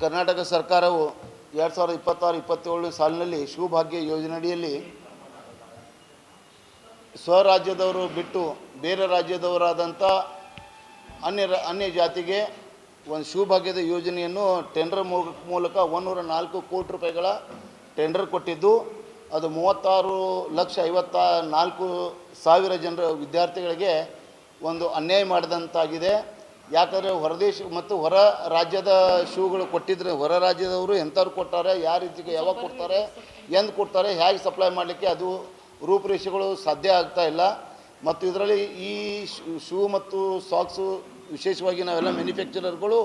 ಕರ್ನಾಟಕ ಸರ್ಕಾರವು 2026-27 ಸಾಲಿನಲ್ಲಿ ಶಿವಭಾಗ್ಯ ಯೋಜನೆಯಡಿಯಲ್ಲಿ ಸ್ವರಾಜ್ಯದವರು ಬಿಟ್ಟು ಬೇರೆ ರಾಜ್ಯದವರಾದಂಥ ಅನ್ಯ ಜಾತಿಗೆ ಒಂದು ಶಿವಭಾಗ್ಯದ ಯೋಜನೆಯನ್ನು ಟೆಂಡರ್ ಮೂಲಕ 104 ಕೋಟಿ ರೂಪಾಯಿಗಳ ಟೆಂಡರ್ ಕೊಟ್ಟಿದ್ದು, ಅದು 36,54,000 ಜನರ ವಿದ್ಯಾರ್ಥಿಗಳಿಗೆ ಒಂದು ಅನ್ಯಾಯ ಮಾಡಿದಂತಾಗಿದೆ. ಯಾಕಂದರೆ ಹೊರದೇಶ ಮತ್ತು ಹೊರ ರಾಜ್ಯದ ಶೂಗಳು ಕೊಟ್ಟಿದ್ರೆ ಹೊರ ರಾಜ್ಯದವರು ಎಂಥವ್ರು ಕೊಡ್ತಾರೆ, ಯಾವ ರೀತಿಗೆ ಯಾವಾಗ ಕೊಡ್ತಾರೆ, ಎಂದು ಕೊಡ್ತಾರೆ, ಹೇಗೆ ಸಪ್ಲೈ ಮಾಡಲಿಕ್ಕೆ ಅದು ರೂಪುರೇಷೆಗಳು ಸಾಧ್ಯ ಆಗ್ತಾ ಇಲ್ಲ. ಮತ್ತು ಇದರಲ್ಲಿ ಈ ಶೂ ಮತ್ತು ಸಾಕ್ಸು ವಿಶೇಷವಾಗಿ ನಾವೆಲ್ಲ ಮ್ಯಾನುಫ್ಯಾಕ್ಚರರ್ಗಳು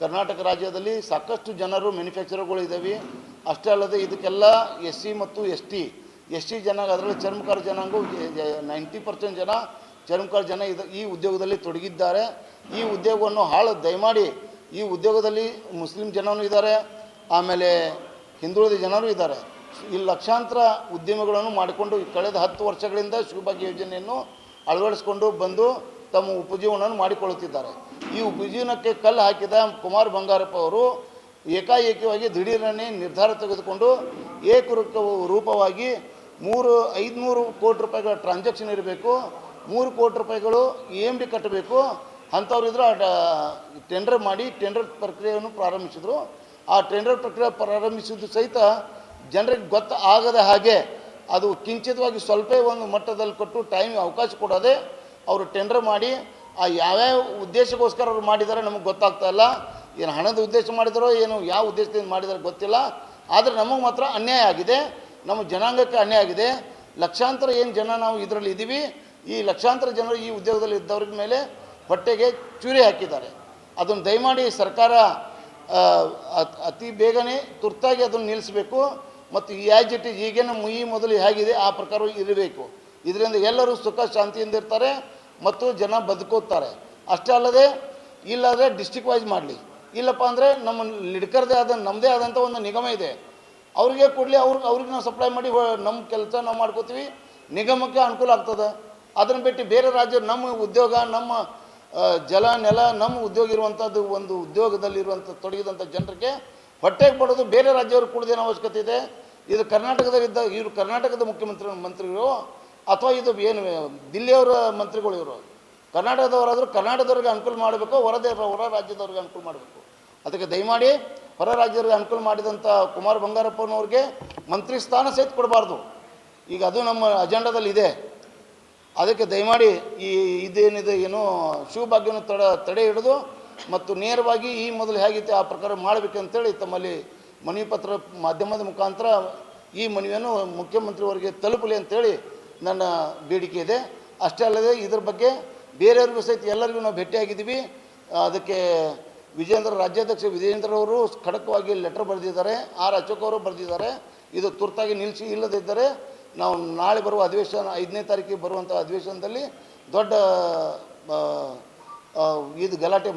ಕರ್ನಾಟಕ ರಾಜ್ಯದಲ್ಲಿ ಸಾಕಷ್ಟು ಜನರು ಮ್ಯಾನುಫ್ಯಾಕ್ಚರರ್ಗಳು ಇದ್ದಾವೆ. ಅಷ್ಟೇ ಅಲ್ಲದೆ ಇದಕ್ಕೆಲ್ಲ SC ಮತ್ತು ST ಜನಾಂಗ, ಅದರಲ್ಲಿ ಚರ್ಮಕಾರ ಜನಾಂಗ 90% ಜನ ಚರ್ಮಕಾರ ಜನ ಈ ಉದ್ಯೋಗದಲ್ಲಿ ತೊಡಗಿದ್ದಾರೆ. ಈ ಉದ್ಯೋಗವನ್ನು ದಯಮಾಡಿ ಈ ಉದ್ಯೋಗದಲ್ಲಿ ಮುಸ್ಲಿಂ ಜನರು ಇದ್ದಾರೆ, ಆಮೇಲೆ ಹಿಂದುಳಿದ ಜನರು ಇದ್ದಾರೆ. ಈ ಲಕ್ಷಾಂತರ ಉದ್ಯಮಿಗಳನ್ನು ಮಾಡಿಕೊಂಡು ಕಳೆದ 10 ವರ್ಷಗಳಿಂದ ಶಿವಭಾಗ್ಯ ಯೋಜನೆಯನ್ನು ಅಳವಡಿಸಿಕೊಂಡು ಬಂದು ತಮ್ಮ ಉಪಜೀವನವನ್ನು ಮಾಡಿಕೊಳ್ಳುತ್ತಿದ್ದಾರೆ. ಈ ಉಪಜೀವನಕ್ಕೆ ಕಲ್ಲು ಹಾಕಿದ ಕುಮಾರ್ ಬಂಗಾರಪ್ಪ ಅವರು ಏಕಾಏಕಿಯಾಗಿ ದಿಢೀರನೆ ನಿರ್ಧಾರ ತೆಗೆದುಕೊಂಡು ರೂಪವಾಗಿ 500 ಕೋಟಿ ರೂಪಾಯಿಗಳ ಟ್ರಾನ್ಸಾಕ್ಷನ್ ಇರಬೇಕು, 3 ಕೋಟಿ ರೂಪಾಯಿಗಳು EMD ಕಟ್ಟಬೇಕು ಅಂಥವ್ರು ಇದ್ದರೆ ಟೆಂಡರ್ ಮಾಡಿ ಟೆಂಡರ್ ಪ್ರಕ್ರಿಯೆಯನ್ನು ಪ್ರಾರಂಭಿಸಿದರು. ಆ ಟೆಂಡರ್ ಪ್ರಕ್ರಿಯೆ ಪ್ರಾರಂಭಿಸಿದ್ದು ಸಹಿತ ಜನರಿಗೆ ಆಗದ ಹಾಗೆ ಅದು ಕಿಂಚಿತವಾಗಿ ಸ್ವಲ್ಪ ಒಂದು ಮಟ್ಟದಲ್ಲಿ ಕೊಟ್ಟು ಅವಕಾಶ ಕೊಡೋದೆ ಅವರು ಟೆಂಡರ್ ಮಾಡಿ ಯಾವ್ಯಾವ ಉದ್ದೇಶಕ್ಕೋಸ್ಕರ ಅವ್ರು ಮಾಡಿದ್ದಾರೆ ನಮಗೆ ಗೊತ್ತಾಗ್ತಾ ಇಲ್ಲ. ಏನು ಹಣದ ಉದ್ದೇಶ ಮಾಡಿದಾರೋ ಏನು ಯಾವ ಉದ್ದೇಶದಿಂದ ಮಾಡಿದಾರೋ ಗೊತ್ತಿಲ್ಲ. ಆದರೆ ನಮಗೆ ಮಾತ್ರ ಅನ್ಯಾಯ ಆಗಿದೆ, ನಮ್ಮ ಜನಾಂಗಕ್ಕೆ ಅನ್ಯಾಯ ಆಗಿದೆ. ಲಕ್ಷಾಂತರ ಏನು ಜನ ನಾವು ಇದರಲ್ಲಿ ಇದ್ದೀವಿ, ಈ ಲಕ್ಷಾಂತರ ಜನರು ಈ ಉದ್ಯೋಗದಲ್ಲಿ ಇದ್ದವ್ರ ಮೇಲೆ ಹೊಟ್ಟೆಗೆ ಚೂರಿ ಹಾಕಿದ್ದಾರೆ. ಅದನ್ನು ದಯಮಾಡಿ ಸರ್ಕಾರ ಅತಿ ಬೇಗನೆ ತುರ್ತಾಗಿ ಅದನ್ನು ನಿಲ್ಲಿಸಬೇಕು. ಮತ್ತು ಆ್ಯಸ್ ಇಟ್ ಈಸ್ ಈಗೇನು ಈ ಮೊದಲು ಹೇಗಿದೆ ಆ ಪ್ರಕಾರ ಇರಬೇಕು. ಇದರಿಂದ ಎಲ್ಲರೂ ಸುಖ ಶಾಂತಿಯಿಂದ ಇರ್ತಾರೆ ಮತ್ತು ಜನ ಬದುಕುತ್ತಾರೆ. ಅಷ್ಟೇ ಅಲ್ಲದೆ ಇಲ್ಲಾದರೆ ಡಿಸ್ಟ್ರಿಕ್ಟ್ ವೈಸ್ ಮಾಡಲಿ, ಇಲ್ಲಪ್ಪ ಅಂದರೆ ನಮ್ಮ ಲಿಡ್ಕರ್ದೇ ನಮ್ಮದೇ ಆದಂಥ ಒಂದು ನಿಗಮ ಇದೆ, ಅವ್ರಿಗೆ ಕೊಡಲಿ, ಅವ್ರಿಗೆ ನಾವು ಸಪ್ಲೈ ಮಾಡಿ ನಮ್ಮ ಕೆಲಸ ನಾವು ಮಾಡ್ಕೋತೀವಿ, ನಿಗಮಕ್ಕೆ ಅನುಕೂಲ ಆಗ್ತದೆ. ಅದನ್ನು ಬಿಟ್ಟು ಬೇರೆ ರಾಜ್ಯ ನಮ್ಮ ಉದ್ಯೋಗ, ನಮ್ಮ ಜಲ ನೆಲ, ನಮ್ಮ ಉದ್ಯೋಗ ಇರುವಂಥದ್ದು ಒಂದು ಉದ್ಯೋಗದಲ್ಲಿರುವಂಥ ತೊಡಗಿದಂಥ ಜನರಿಗೆ ಹೊಟ್ಟೆಗೆ ಪಡೋದು ಬೇರೆ ರಾಜ್ಯವ್ರಿಗೆ ಕೊಡೋದೇನು ಅವಶ್ಯಕತೆ ಇದೆ? ಇದು ಕರ್ನಾಟಕದಲ್ಲಿದ್ದ ಇವರು ಕರ್ನಾಟಕದ ಮಂತ್ರಿಗಳು ಅಥವಾ ಇದು ಏನು ದಿಲ್ಲಿಯವರ ಮಂತ್ರಿಗಳು ಇವರು ಕರ್ನಾಟಕದವರಾದರೂ ಕರ್ನಾಟಕದವ್ರಿಗೆ ಅನುಕೂಲ ಮಾಡಬೇಕು, ಹೊರ ರಾಜ್ಯದವ್ರಿಗೆ ಅನುಕೂಲ ಮಾಡಬೇಕು. ಅದಕ್ಕೆ ದಯಮಾಡಿ ಹೊರ ರಾಜ್ಯದವ್ರಿಗೆ ಅನುಕೂಲ ಮಾಡಿದಂಥ ಕುಮಾರ್ ಬಂಗಾರಪ್ಪನವ್ರಿಗೆ ಮಂತ್ರಿ ಸ್ಥಾನ ಸಹಿತ ಕೊಡಬಾರ್ದು. ಈಗ ಅದು ನಮ್ಮ ಅಜೆಂಡಾದಲ್ಲಿ ಇದೆ. ಅದಕ್ಕೆ ದಯಮಾಡಿ ಇದೇನಿದೆ ಏನೋ ಶಿವಭಾಗ್ಯನ ತಡೆ ಹಿಡಿದು ಮತ್ತು ನೇರವಾಗಿ ಈ ಮೊದಲು ಹೇಗಿತ್ತು ಆ ಪ್ರಕಾರ ಮಾಡಬೇಕಂತೇಳಿ ತಮ್ಮಲ್ಲಿ ಮನವಿ ಪತ್ರ ಮಾಧ್ಯಮದ ಮುಖಾಂತರ ಈ ಮನವಿಯನ್ನು ಮುಖ್ಯಮಂತ್ರಿಯವರಿಗೆ ತಲುಪಲಿ ಅಂತೇಳಿ ನನ್ನ ಬೇಡಿಕೆ ಇದೆ. ಅಷ್ಟೇ ಅಲ್ಲದೆ ಇದರ ಬಗ್ಗೆ ಬೇರೆಯವ್ರಿಗೂ ಸಹಿತ ಎಲ್ಲರಿಗೂ ನಾವು ಭೇಟಿಯಾಗಿದ್ದೀವಿ. ಅದಕ್ಕೆ ರಾಜ್ಯಾಧ್ಯಕ್ಷ ವಿಜೇಂದ್ರ ಅವರು ಖಡಕವಾಗಿ ಲೆಟರ್ ಬರೆದಿದ್ದಾರೆ, ಅಶೋಕ್ ಅವರು ಬರೆದಿದ್ದಾರೆ. ಇದು ತುರ್ತಾಗಿ ನಿಲ್ಲಿಸಿ, ಇಲ್ಲದಿದ್ದರೆ ನಾವು ನಾಳೆ ಬರುವ ಅಧಿವೇಶನ 5ನೇ ತಾರೀಕಿಗೆ ಬರುವಂಥ ಅಧಿವೇಶನದಲ್ಲಿ ದೊಡ್ಡ ಇದು ಗಲಾಟೆ